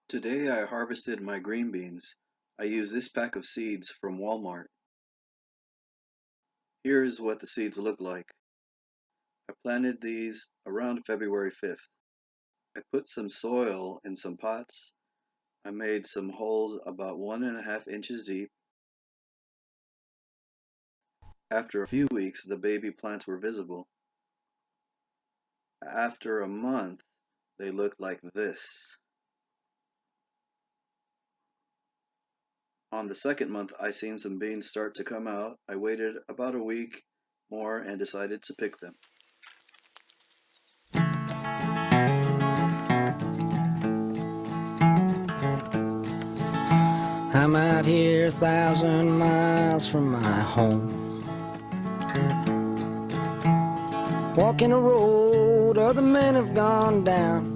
Today I harvested my green beans. I used this pack of seeds from Walmart. Here's what the seeds look like. I planted these around February 5th. I put some soil in some pots. I made some holes about 1.5 inches deep. After a few weeks, the baby plants were visible. After a month, they looked like this. On the second month, I seen some beans start to come out. I waited about a week more and decided to pick them. I'm out here 1,000 miles from my home, walking a road other men have gone down.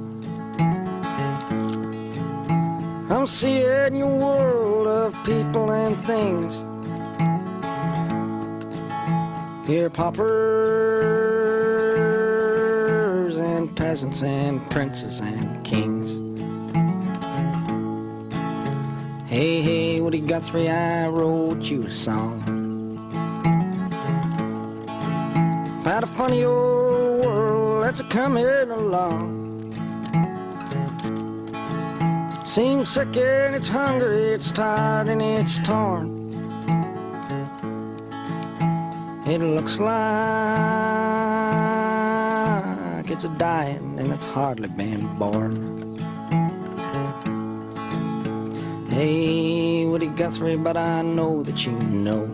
I'm seeing your world of people and things. Here paupers and peasants and princes and kings. Hey, hey, Woody Guthrie, I wrote you a song about a funny old world that's a-coming along. Seems sick and it's hungry, it's tired and it's torn. It looks like it's a-dying and it's hardly been born. Hey, Woody Guthrie, but I know that you know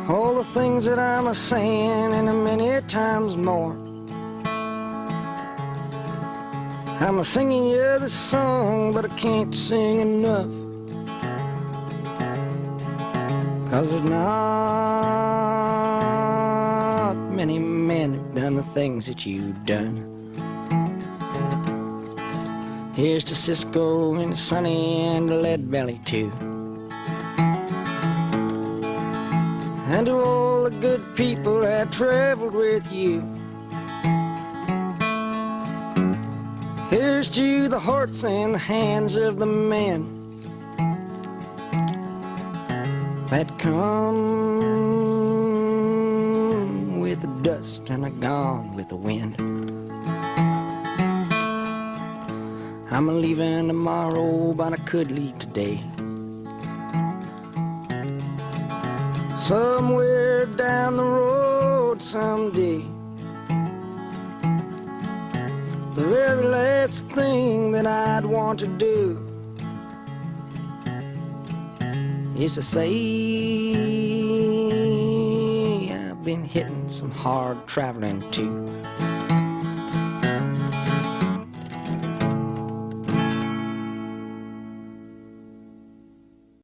all the things that I'm a-saying and many times more. I'm a-singing you this song, but I can't sing enough, 'cause there's not many men who've done the things that you've done. Here's to Cisco and to Sonny and to Lead Belly too, and to all the good people that traveled with you. Here's to the hearts and the hands of the men that come with the dust and are gone with the wind. I'm a-leaving tomorrow, but I could leave today, somewhere down the road someday. The very last thing that I'd want to do is to say I've been hitting some hard traveling too.